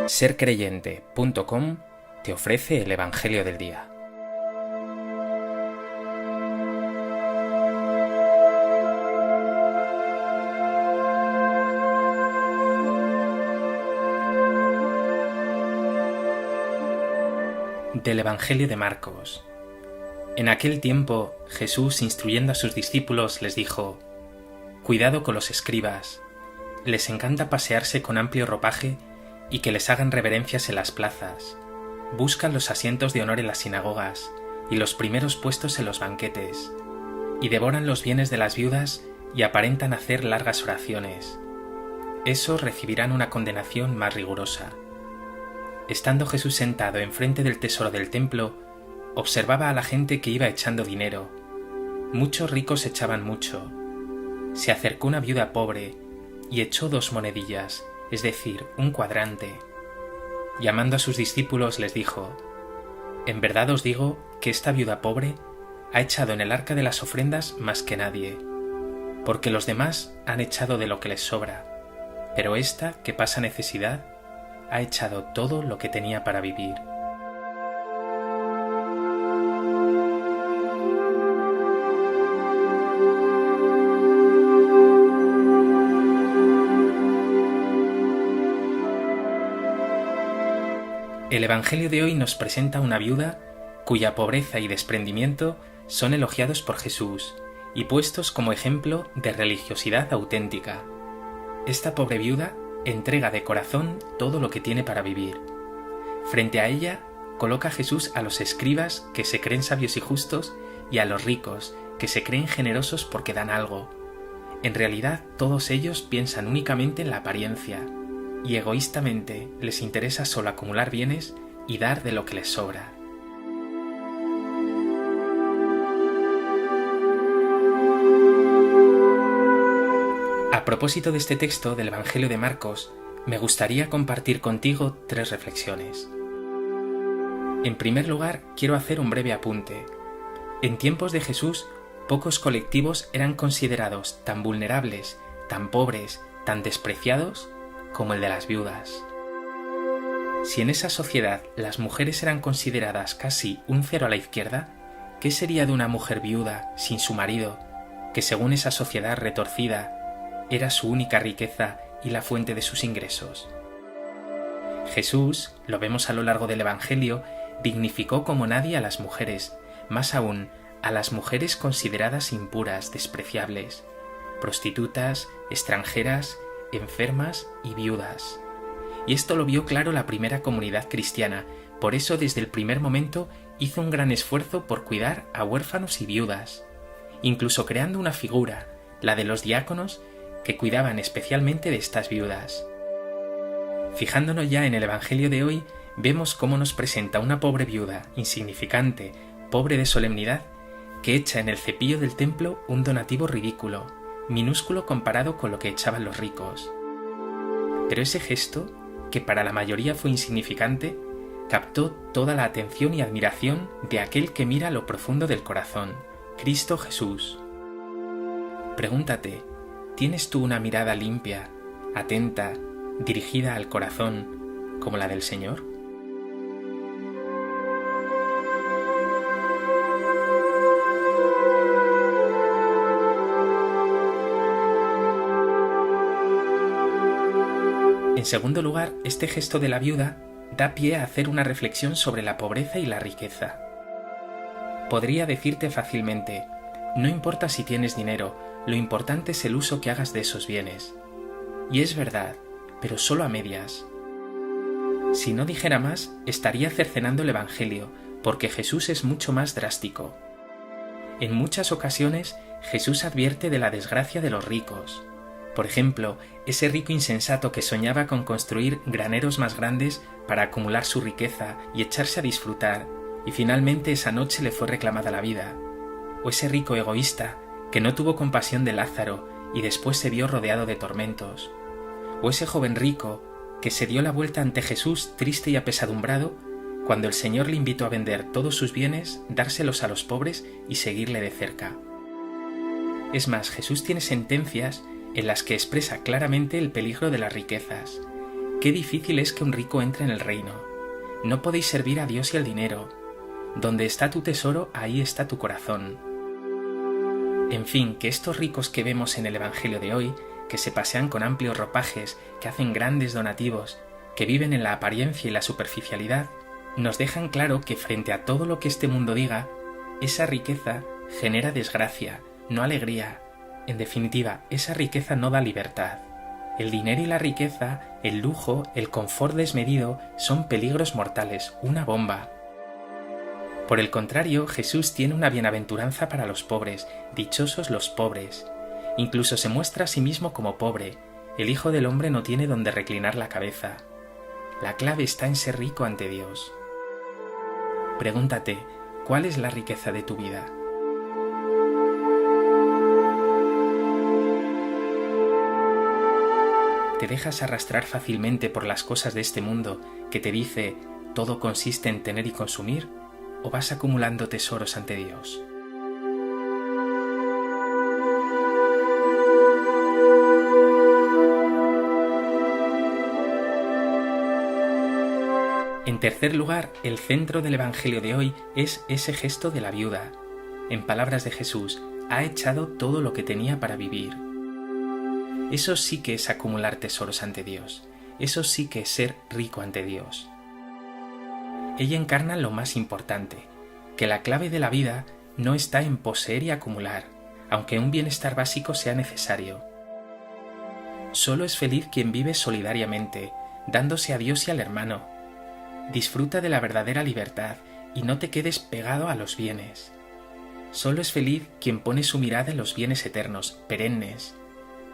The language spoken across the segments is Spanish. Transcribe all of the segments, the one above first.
Sercreyente.com te ofrece el Evangelio del Día. Del Evangelio de Marcos. En aquel tiempo, Jesús, instruyendo a sus discípulos, les dijo: «Cuidado con los escribas. Les encanta pasearse con amplio ropaje y que les hagan reverencias en las plazas. Buscan los asientos de honor en las sinagogas y los primeros puestos en los banquetes, y devoran los bienes de las viudas y aparentan hacer largas oraciones. Esos recibirán una condenación más rigurosa». Estando Jesús sentado enfrente del tesoro del templo, observaba a la gente que iba echando dinero. Muchos ricos echaban mucho. Se acercó una viuda pobre y echó 2 monedillas, es decir, un cuadrante. Llamando a sus discípulos les dijo: «En verdad os digo que esta viuda pobre ha echado en el arca de las ofrendas más que nadie, porque los demás han echado de lo que les sobra, pero esta, que pasa necesidad, ha echado todo lo que tenía para vivir». El Evangelio de hoy nos presenta a una viuda cuya pobreza y desprendimiento son elogiados por Jesús y puestos como ejemplo de religiosidad auténtica. Esta pobre viuda entrega de corazón todo lo que tiene para vivir. Frente a ella coloca Jesús a los escribas, que se creen sabios y justos, y a los ricos, que se creen generosos porque dan algo. En realidad todos ellos piensan únicamente en la apariencia, y egoístamente les interesa solo acumular bienes y dar de lo que les sobra. A propósito de este texto del Evangelio de Marcos, me gustaría compartir contigo 3 reflexiones. En primer lugar, quiero hacer un breve apunte. En tiempos de Jesús, pocos colectivos eran considerados tan vulnerables, tan pobres, tan despreciados como el de las viudas. Si en esa sociedad las mujeres eran consideradas casi un cero a la izquierda, ¿qué sería de una mujer viuda sin su marido, que según esa sociedad retorcida era su única riqueza y la fuente de sus ingresos? Jesús, lo vemos a lo largo del Evangelio, dignificó como nadie a las mujeres, más aún a las mujeres consideradas impuras, despreciables, prostitutas, extranjeras, enfermas y viudas. Y esto lo vio claro la primera comunidad cristiana, por eso desde el primer momento hizo un gran esfuerzo por cuidar a huérfanos y viudas, incluso creando una figura, la de los diáconos, que cuidaban especialmente de estas viudas. Fijándonos ya en el Evangelio de hoy, vemos cómo nos presenta una pobre viuda, insignificante, pobre de solemnidad, que echa en el cepillo del templo un donativo ridículo, minúsculo comparado con lo que echaban los ricos. Pero ese gesto, que para la mayoría fue insignificante, captó toda la atención y admiración de aquel que mira lo profundo del corazón, Cristo Jesús. Pregúntate, ¿tienes tú una mirada limpia, atenta, dirigida al corazón, como la del Señor? En segundo lugar, este gesto de la viuda da pie a hacer una reflexión sobre la pobreza y la riqueza. Podría decirte fácilmente: no importa si tienes dinero, lo importante es el uso que hagas de esos bienes. Y es verdad, pero solo a medias. Si no dijera más, estaría cercenando el Evangelio, porque Jesús es mucho más drástico. En muchas ocasiones, Jesús advierte de la desgracia de los ricos. Por ejemplo, ese rico insensato que soñaba con construir graneros más grandes para acumular su riqueza y echarse a disfrutar, y finalmente esa noche le fue reclamada la vida. O ese rico egoísta que no tuvo compasión de Lázaro y después se vio rodeado de tormentos. O ese joven rico que se dio la vuelta ante Jesús triste y apesadumbrado cuando el Señor le invitó a vender todos sus bienes, dárselos a los pobres y seguirle de cerca. Es más, Jesús tiene sentencias en las que expresa claramente el peligro de las riquezas, qué difícil es que un rico entre en el reino. No podéis servir a Dios y al dinero. Donde está tu tesoro, ahí está tu corazón. En fin, que estos ricos que vemos en el Evangelio de hoy, que se pasean con amplios ropajes, que hacen grandes donativos, que viven en la apariencia y la superficialidad, nos dejan claro que frente a todo lo que este mundo diga, esa riqueza genera desgracia, no alegría. En definitiva, esa riqueza no da libertad. El dinero y la riqueza, el lujo, el confort desmedido son peligros mortales, una bomba. Por el contrario, Jesús tiene una bienaventuranza para los pobres, dichosos los pobres. Incluso se muestra a sí mismo como pobre. El Hijo del Hombre no tiene donde reclinar la cabeza. La clave está en ser rico ante Dios. Pregúntate, ¿cuál es la riqueza de tu vida? ¿Te dejas arrastrar fácilmente por las cosas de este mundo que te dice todo consiste en tener y consumir? ¿O vas acumulando tesoros ante Dios? En tercer lugar, el centro del Evangelio de hoy es ese gesto de la viuda. En palabras de Jesús, ha echado todo lo que tenía para vivir. Eso sí que es acumular tesoros ante Dios. Eso sí que es ser rico ante Dios. Ella encarna lo más importante, que la clave de la vida no está en poseer y acumular, aunque un bienestar básico sea necesario. Solo es feliz quien vive solidariamente, dándose a Dios y al hermano. Disfruta de la verdadera libertad y no te quedes pegado a los bienes. Solo es feliz quien pone su mirada en los bienes eternos, perennes.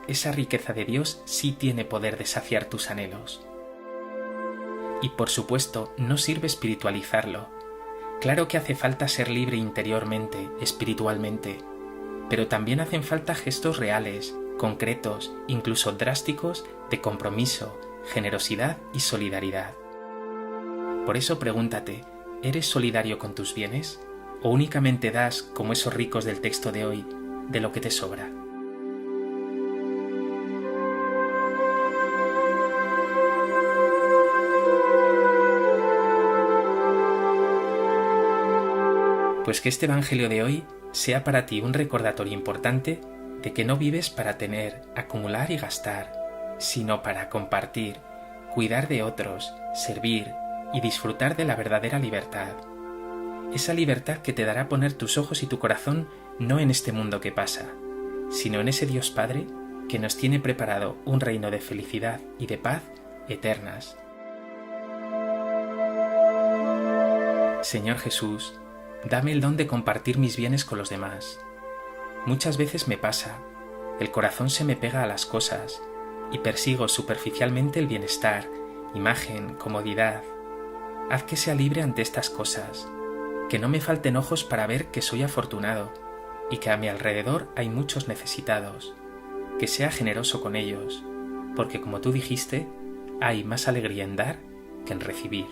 Esa riqueza de Dios sí tiene poder de saciar tus anhelos. Y por supuesto, no sirve espiritualizarlo. Claro que hace falta ser libre interiormente, espiritualmente, pero también hacen falta gestos reales, concretos, incluso drásticos, de compromiso, generosidad y solidaridad. Por eso pregúntate, ¿eres solidario con tus bienes? ¿O únicamente das, como esos ricos del texto de hoy, de lo que te sobra? Pues que este Evangelio de hoy sea para ti un recordatorio importante de que no vives para tener, acumular y gastar, sino para compartir, cuidar de otros, servir y disfrutar de la verdadera libertad. Esa libertad que te dará poner tus ojos y tu corazón no en este mundo que pasa, sino en ese Dios Padre que nos tiene preparado un reino de felicidad y de paz eternas. Señor Jesús, dame el don de compartir mis bienes con los demás. Muchas veces me pasa, el corazón se me pega a las cosas y persigo superficialmente el bienestar, imagen, comodidad. Haz que sea libre ante estas cosas, que no me falten ojos para ver que soy afortunado y que a mi alrededor hay muchos necesitados, que sea generoso con ellos, porque como tú dijiste, hay más alegría en dar que en recibir.